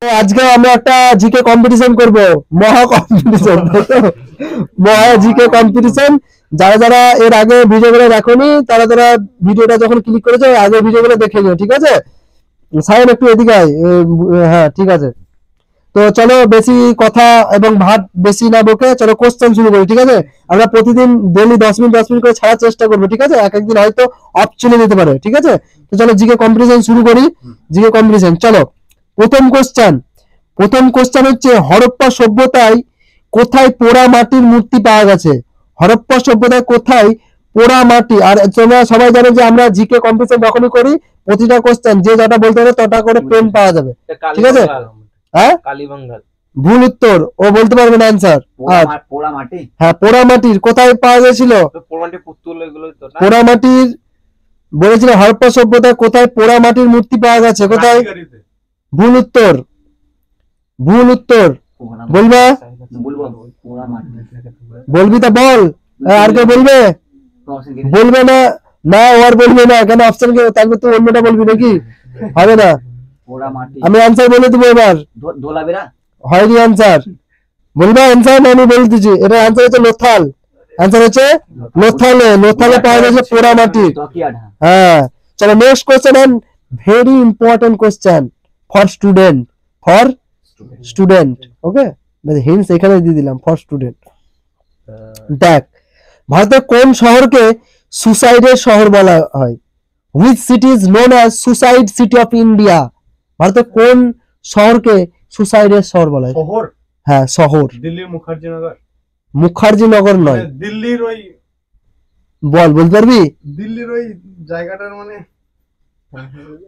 আজকে আমরা একটা জিকে কম্পিটিশন করব, মহা কম্পিটিশন। মহা জিকে কম্পিটিশন। যারা যারা এর আগে ভিডিওগুলো দেখোনি তারা তারা ভিডিওটা যখন ক্লিক করেছে আগে ভিডিওগুলো দেখে নিও, ঠিক আছে? সায়ন একটু এদিকে আয়। হ্যাঁ ঠিক আছে। তো চলো বেশি কথা এবং ভাত বেশি না বকে চলো কোশ্চেন শুরু করি, ঠিক আছে? আমরা প্রতিদিন ডেইলি 10 মিনিট করে ছাড়ার চেষ্টা করবো, ঠিক আছে? এক একদিন হয়তো অফ চলে যেতে পারে, ঠিক আছে? তো চলো জিকে কম্পিটিশন শুরু করি। জিকে কম্পিটিশন চলো। প্রথম কোশ্চেন হচ্ছে হরপ্পা সভ্যতায় কোথায় পোড়া মাটির মূর্তি পাওয়া গেছে? হরপ্পা সভ্যতায় কোথায় পোড়া মাটি? আর তোমরা সবাই জানো যে আমরা জিকে কম্পিটিশন যখনই করি প্রতিটা কোশ্চেন যে যটা বলতে হবে তটা করে পেন পাওয়া যাবে, ঠিক আছে? হ্যাঁ কালীবাঙ্গাল ভুল উত্তর, ও বলতে পারবে না অ্যান্সার। পোড়া মাটি, হ্যাঁ পোড়া মাটির কোথায় পাওয়া গেছিল? পোড়া মাটির বলেছিল হরপ্পা সভ্যতায় কোথায় পোড়া মাটির মূর্তি পাওয়া গেছে, কোথায়? ভুল উত্তর, ভুল উত্তর। বলবা বলবি তো বল, আর কে বলবে? বলবে না না ও আর বলবে না কেন? অপশন কে তাহলে তুই অন্যটা বলবি নাকি? হবে না। আমি আনসার বলে দেবো এবার। হয়নি আনসার, বলবা আনসার না? আমি বলে দিচ্ছি এটা আনসার হচ্ছে লোথাল। আনসার হচ্ছে লোথালে। লোথালে পাওয়া গেছে পোড়া মাটি। হ্যাঁ চলো next question and very important question for student, for student, okay? Hints এখানে দিয়ে দিলাম, ফর স্টুডেন্ট। দেখ, ভারতের কোন শহরকে সুসাইডের শহর বলা হয়? Which city is known as suicide city of India? ভারতের কোন শহরকে সুসাইডের শহর বলা হয়? শহর? হ্যাঁ শহর। দিল্লির মুখার্জীনগর। মুখার্জীনগর নয়, দিল্লির ওই বলতে পারবি? দিল্লির ওই জায়গাটার মানে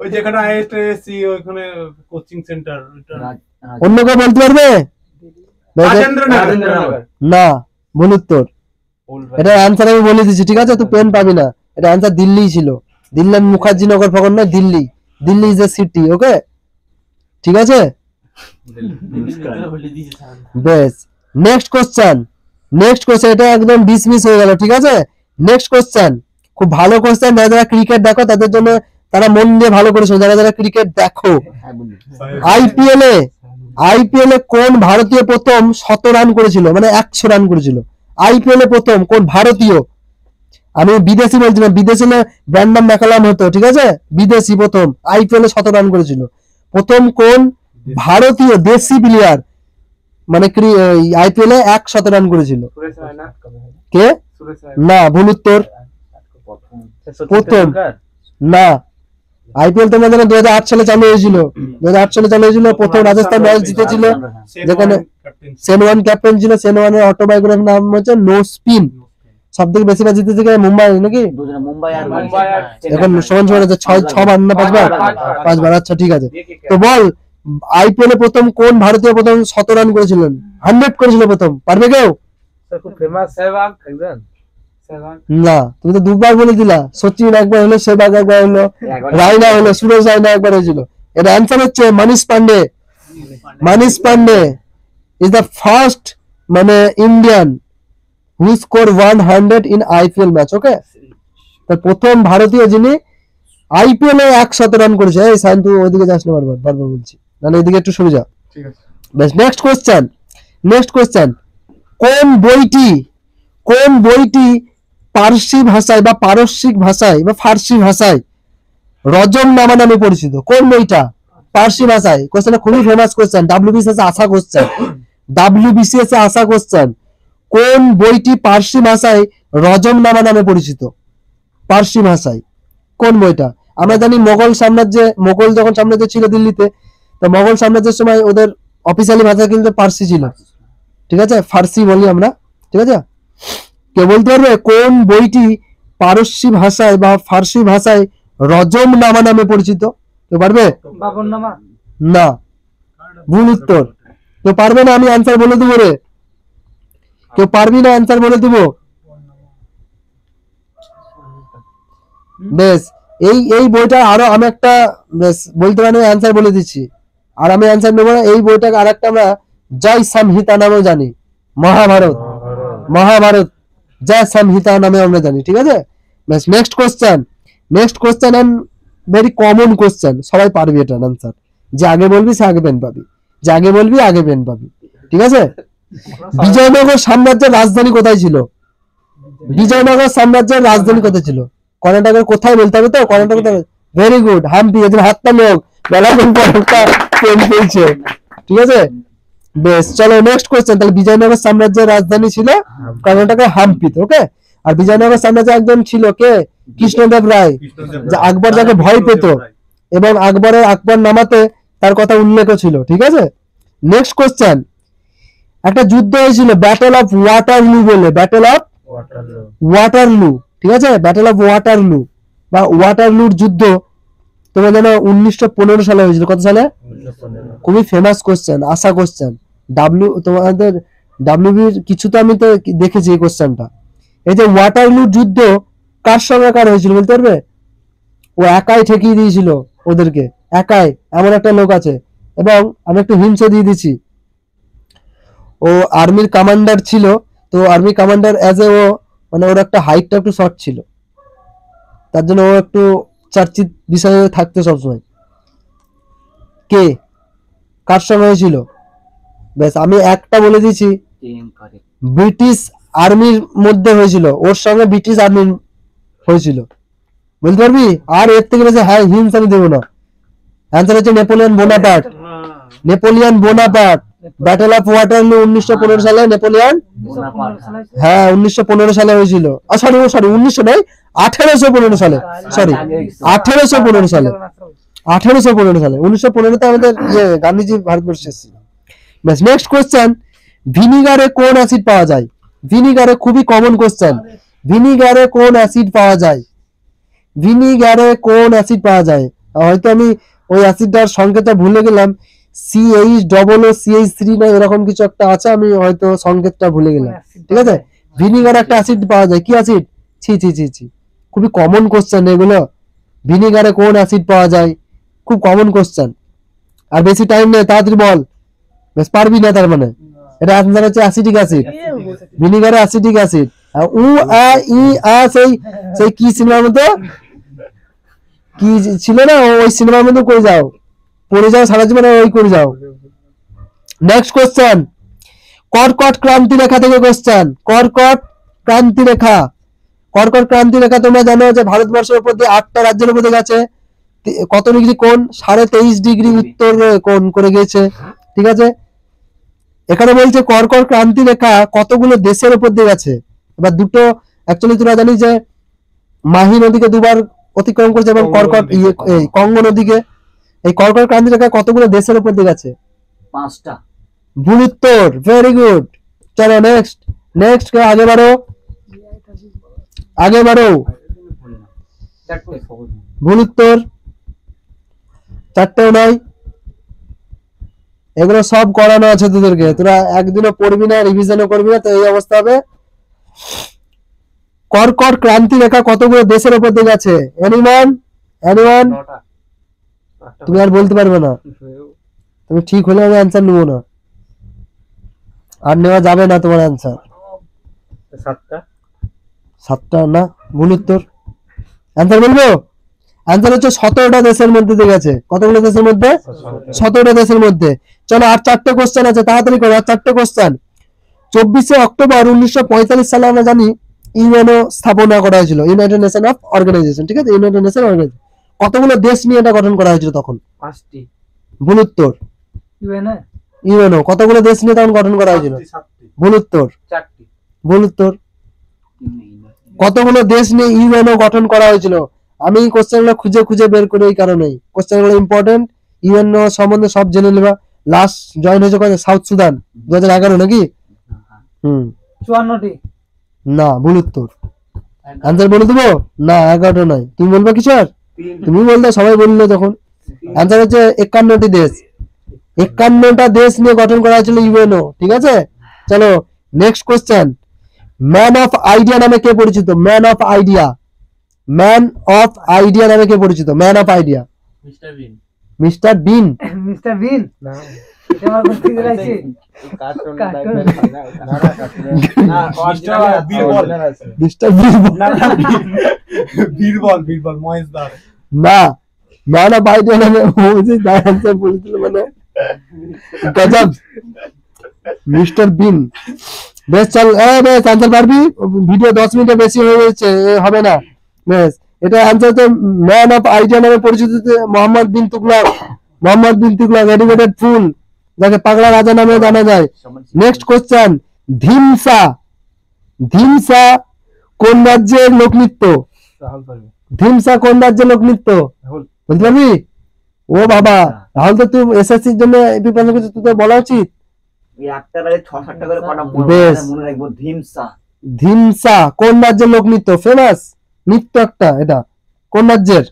ওই যেখানে আইএসসি ওখানে কোচিং সেন্টার। অন্য কেউ বলতে পারবে? না, ভুল উত্তর। এটা অ্যান্সার আমি বলে দিচ্ছি, ঠিক আছে? তুই পেন পাবি না। এটা অ্যান্সার দিল্লি ছিল। দিল্লি মুখার্জীনগর ফকর না, Delhi. Delhi is a city, okay? ঠিক আছে বেশ। নেক্সট কোশ্চেন, এটা একদম ডিসমিস হয়ে গেল, ঠিক আছে? নেক্সট কোশ্চেন খুব ভালো কোশ্চেন। যারা ক্রিকেট দেখো তাদের জন্য, তারা মন দিয়ে ভালো করেছো যারা যারা ক্রিকেট দেখো। আইপিএল এ কোন ভারতীয় প্রথম 100 রান করেছিল, মানে 100 রান করেছিল? আইপিএল এ প্রথম কোন ভারতীয়? আমি বিদেশি বলছি না, বিদেশি না ব্র্যান্ডম দেখালাম হতো, ঠিক আছে? বিদেশি প্রথম আইপিএল এ 100 রান করেছিল। প্রথম কোন ভারতীয় দেশি প্লেয়ার মানে আইপিএল এ 100 রান করেছিল? কে? না, ভুল উত্তর। প্রথম না, আইপিএল তোমার জানো 2008 সালে চালু হয়েছিল। 2008 সালে চালু হয়েছিল। প্রথম রাজস্থান রয়্যালস জিতেছিল, যেখানে সেনওয়ান ক্যাপ্টেন ছিল। সেনওয়ানের অটোবায়োগ্রাফির নাম হচ্ছে নো স্পিন। সব থেকে বেশি বার জিতেছে মুম্বাই নাকি? এখন সমান সমান আছে 6 বার না 5 বার? 5 বার। আচ্ছা ঠিক আছে। তো বল আইপিএল এ প্রথম কোন ভারতীয় প্রথম 100 রান করেছিলেন? 100 করেছিল প্রথম। পারবে কেউ? খুব ফেমাস সেহবাগ একজন। না, তুমি তো দুবার বলে দিলা। সচিন একবার হলো, সেহবাগ একবার হলো, রায়না হলো, সুরেশ রায়না একবার হয়েছিল। এর অ্যান্সার হচ্ছে Manish Pandey. Manish Pandey is the first মানে Indian who score 100 in IPL match, okay? তার প্রথম ভারতীয় যিনি আইপিএল এ 100 রান করেছে। এই সাইন তুই ওইদিকে যাস না, বারবার বলছি, নাহলে এদিকে একটু সরে যা, ঠিক আছে? বেশ, নেক্সট কোশ্চেন। কোন বইটি পার্সি ভাষায় বা পারস্যিক ভাষায় বা ফার্সি ভাষায় রজমনামা নামে পরিচিত? কোন বইটা পার্সি ভাষায়? কোশ্চেনটা খুবই ফেমাস কোশ্চেন, ডাব্লিউবিসিএস এ আসা কোশ্চেন। কোন বইটি পার্সি ভাষায় রজমনামা নামে পরিচিত? পার্সি ভাষায় কোন বইটা? আমরা জানি মোগল যখন সাম্রাজ্য ছিল দিল্লিতে, তো মোগল সাম্রাজ্যের সময় ওদের অফিসিয়ালি ভাষা কিন্তু পার্সি ছিল, ঠিক আছে? ফার্সি বলি আমরা, ঠিক আছে? কে বলতে পারবে কোন বইটি পারস্যি ভাষায় বা ফার্সি ভাষায় রজমনামা নামে পরিচিত? কেউ পারবে? বাবরনামা? না, ভুল উত্তর। কেউ পারবে না? আমি অ্যান্সার বলে দেবো রে। কেউ পারবি না? অ্যান্সার বলে দেবো। বেশ, এই বইটা আরো আমি একটা বেশ বলতে পারি, অ্যান্সার বলে দিচ্ছি। আর আমি অ্যান্সার নেবো না। এই বইটাকে আর একটা আমরা জয় সংহিতা নামেও জানি। মহাভারত জয় সংহিতা নামে আমরা জানি, ঠিক আছে? বেশ, next question and very common question, সবাই পারবে এটার অ্যান্সার। যে আগে বলবি সে আগে পেন পাবি। যে আগে বলবি আগে পেন পাবি, ঠিক আছে? বিজয়নগর সাম্রাজ্যের রাজধানী কোথায় ছিল? বিজয়নগর সাম্রাজ্যের রাজধানী কোথায় ছিল? কর্ণাটকের কোথায় বলতে হবে তো, কর্ণাটক কোথায়? Very good, Hampi. এদের হাতটা লোক বেলাদিন পরটা পেন পেয়েছে, ঠিক আছে? বেশ, চলো নেক্সট কোশ্চেন। তাহলে বিজয়নগর সাম্রাজ্যের রাজধানী ছিল কর্ণাটকের হাম্পি, ওকে? আর বিজয়নগর সাম্রাজ্যে একজন ছিল কে? কৃষ্ণদেব রায়, যে আকবর যাকে ভয় পেত এবং আকবর নামাতে তার কথা উল্লেখ ছিল, ঠিক আছে? নেক্সট কোশ্চেন, একটা যুদ্ধ হয়েছিল ব্যাটল অফ ওয়াটারলু বলে, ব্যাটল অফ ওয়াটারলু, ঠিক আছে? ব্যাটল অফ ওয়াটারলু বা ওয়াটারলুর যুদ্ধ তোমরা জানো 1915 সালে হয়েছিল। কত সালে? খুবই ফেমাস কোশ্চেন, আশা কোশ্চেন। তোমাদের ডাব্লিউবির কিছু তো আমি তো দেখেছি এই কোশ্চেনটা। এই যে ওয়াটারলুর যুদ্ধ কার সঙ্গে কার হয়েছিল বলতে পারবে? ও একাই ঠেকিয়ে দিয়েছিল ওদেরকে, একাই। এমন একটা লোক আছে, এবং আমি একটু হিন্টও দিয়ে দিচ্ছি, ও আর্মির কমান্ডার ছিল। তো আর্মি কমান্ডার অ্যাজ এ ও মানে ওর একটা হাইটটা একটু শর্ট ছিল, তার জন্য ও একটু চর্চিত বিষয়ে থাকতো সবসময়। কে, কার সঙ্গে হয়েছিল? বেশ, আমি একটা বলে দিচ্ছি, ব্রিটিশ আর্মির মধ্যে হয়েছিল, ওর সঙ্গে ব্রিটিশ আর্মি হয়েছিল। বলতে পারবি? আর এর থেকে বেশি হ্যাঁ হিন্স আমি দেবো না। অ্যান্সার হচ্ছে Napoleon Bonaparte. Napoleon Bonaparte, battle of Waterloo 1915 সালে নেপোলিয়ন, হ্যাঁ 1915 সালে হয়েছিল। সরি 1900 নয়, 1815 সালে, সরি 1815 সালে, 1815 সালে। 1915 তে আমাদের গান্ধীজি ভারতবর্ষে এসেছিল। ব্যাস, নেক্সট কোশ্চেন, ভিনিগারে কোন অ্যাসিড পাওয়া যায়? ভিনিগারে খুবই কমন কোশ্চেন, ভিনিগারে কোন অ্যাসিড পাওয়া যায়? ভিনিগারে কোন অ্যাসিড পাওয়া যায়? হয়তো আমি ওই অ্যাসিডটার সংকেতটা ভুলে গেলাম, CH+CH3 না এরকম কিছু একটা আছে, আমি হয়তো সংকেতটা ভুলে গেলাম, ঠিক আছে? ভিনিগারে একটা অ্যাসিড পাওয়া যায়, কি অ্যাসিড? ছি ছি ছি ছি, খুবই কমন কোশ্চেন এগুলো। ভিনিগারে কোন অ্যাসিড পাওয়া যায়? খুব কমন কোশ্চেন। আর বেশি টাইম নেই, তাড়াতাড়ি বল। বেশ, পারবি না তার মানে? এটা আনসার হচ্ছে অ্যাসিটিক অ্যাসিড। ভিনিগারে অ্যাসিটিক অ্যাসিড। সেই কি সিনেমার মধ্যে কি ছিল না, ওই সিনেমার মধ্যে করে যাও, পড়ে যাও সারা জীবন, ওই করে যাও। নেক্সট কোশ্চেন, কর্কট ক্রান্তি রেখা থেকে কোশ্চেন। কর্কট ক্রান্তি রেখা, কর্কট ক্রান্তি রেখা তোমরা জানো যে ভারতবর্ষের উপর দিয়ে 8টা রাজ্যের উপর দিয়ে গেছে। কত ডিগ্রি কোণ? 23.5 ডিগ্রি উত্তর কোণ করে গেছে, ঠিক আছে? এখানে বলছে কর্কট ক্রান্তি রেখা কতগুলো দেশের উপর দিয়ে গেছে। এবার দুটো, অ্যাকচুয়ালি তোমরা জানি যে মাহি নদীকে দুবার অতিক্রম করেছে এবং কর্কট কঙ্গো নদীকে। এই কর্কট ক্রান্তি রেখা কতগুলো দেশের উপর দিয়ে গেছে? 5টা। ভুল উত্তর, ভেরি গুড। চলো নেক্সট, নেক্সট কে আগে বাড়ো, আগে বাড়ো। ভুল উত্তর, 4টেও নয়। এগুলো সব করানো আছে তোদেরকে, তোরা একদিনও পড়বি না, রিভিশনও করবি না, তো এই অবস্থা হবে। কর্কট ক্রান্তি রেখা কতগুলো দেশের উপর দিয়ে গেছে? এনিওয়ান? তুমি আর বলতে পারবে না, তুমি ঠিক হলে আমি অ্যান্সার নেবো না, আর নেওয়া যাবে না তোমার অ্যান্সার। 7টা না, ভুল উত্তর। অ্যান্সার বলবো? অ্যান্সার হচ্ছে 17টা দেশের মধ্যে দিয়ে গেছে। কতগুলো দেশের মধ্যে? 17টা দেশের মধ্যে। চলো আর 4টে কোশ্চেন আছে, তাড়াতাড়ি করো, আর 4টে কোশ্চেন। 24শে অক্টোবর 1945 সালে আমরা জানি ইউএনও স্থাপনা করা হয়েছিল, ইউনাইটেড নেশন অফ অর্গানাইজেশন, ঠিক আছে? United Nation Organization. কতগুলো দেশ নিয়ে এটা গঠন করা হয়েছিল তখন? 5টি। ভুল উত্তর। ইউএনও কতগুলো দেশ নিয়ে তখন গঠন করা হয়েছিল? ভুল উত্তর। 4টি। ভুল উত্তর। কতগুলো দেশ নিয়ে ইউএনও গঠন করা হয়েছিল? আমি কোশ্চেনগুলো খুঁজে খুঁজে বের করি, এই কারণেই কোশ্চেনগুলো ইম্পর্টেন্ট। ইউএনও সম্বন্ধে সব জেনে নেবা। লাস্ট জয়েন হয়েছে কত? সাউথ সুদান 2011 নাকি? 54টি। না, ভুল উত্তর। অ্যান্সার বলে দেবো? না, 11টা নয়। তুমি বলবে কিছু আর? তুমি বলতে সবাই বললে তখন। অ্যান্সার হচ্ছে 51টি দেশ। 51টা দেশ নিয়ে গঠন করা হয়েছিল ইউএনও, ঠিক আছে? চলো next question, man of idea নামে কে পরিচিত? Man of idea, man of idea নামে কে পরিচিত? Man of idea? Mister Bean. Mister Bean? Mister Bean না, এটা আমার বলতে গেলাইছে কার্টুন না, বীরবল। মিস্টার বীরবল না, বীরবল মহেশ দাস। না, ম্যান অফ আইডিয়া নামে ও যে আনসার বলেছিল, মানে গজব মিস্টার বিন। বেশ চল, বেশ আনসার পারবি, ভিডিও 10 মিনিটের বেশি হয়ে গেছে, হবে না। বেশ, এটা আনসার তো ম্যান অফ আইডিয়া নামে পরিচিত মোহাম্মদ বিন তুগলক। মোহাম্মদ বিন তুগলক এডুকেটেড ফুল, যাকে পাগলা রাজা নামে জানা যায়। Next question, ধিমসা। ধিমসা কোন রাজ্যের লোকনৃত্য? রাহুল পারবে। ধিমসা কোন রাজ্যের লোকনৃত্য রাহুল। বলতে পারবি? ও বাবা, রাহুল তো তুই এসএসসির জন্য প্রিপারেশন করছিস, তুই তো বলা উচিত। এই একটা রাতে 6-7টা করে কটা বেশ। মনে রাখবো। ধিমসা ধিমসা কোন রাজ্যের লোকনৃত্য? ফেমাস নৃত্য একটা, এটা কোন রাজ্যের?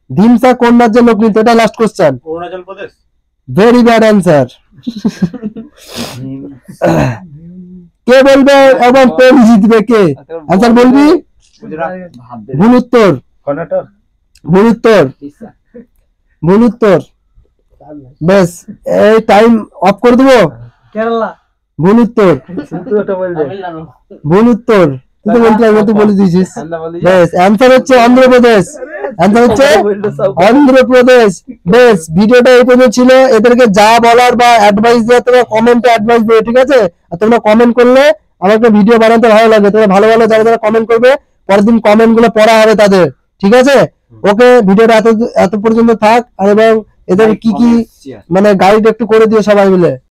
ধিমসা কোন রাজ্যের লোকনৃত্য? এটা last question. Arunachal Pradesh. Very bad answer. কে বলবে এবং পেন জিতবে কে? অ্যান্সার বলবি? গুজরাট। ভাববে। ভুল উত্তর, কর্ণাটক। ভুল উত্তর, ভুল উত্তর। বেশ, এই টাইম অফ করে দেবো। কেরালা। ভুল উত্তর, তুই ওটা বল দে। তামিলনাড়ু। ভুল উত্তর। তুই তো বলতে পারবি, তুই বলে দিয়েছিস। বেশ, অ্যান্সার হচ্ছে অন্ধ্রপ্রদেশ। অ্যান্সার হচ্ছে অন্ধ্রপ্রদেশ। বেশ, ভিডিওটা এই পর্যন্ত ছিল। এদেরকে যা বলার বা অ্যাডভাইস দেওয়ার তোমরা কমেন্টে অ্যাডভাইস দেবে, ঠিক আছে? আর তোমরা কমেন্ট করলে আমাকে ভিডিও বানাতে ভালো লাগে। তোমরা ভালো ভালো যারা যারা কমেন্ট করবে, পরের দিন কমেন্ট গুলো পড়া হবে তাদের, ঠিক আছে? ওকে, ভিডিওটা এত পর্যন্ত থাক। আর এবং এদের কি কি মানে গাইড একটু করে দিও সবাই মিলে।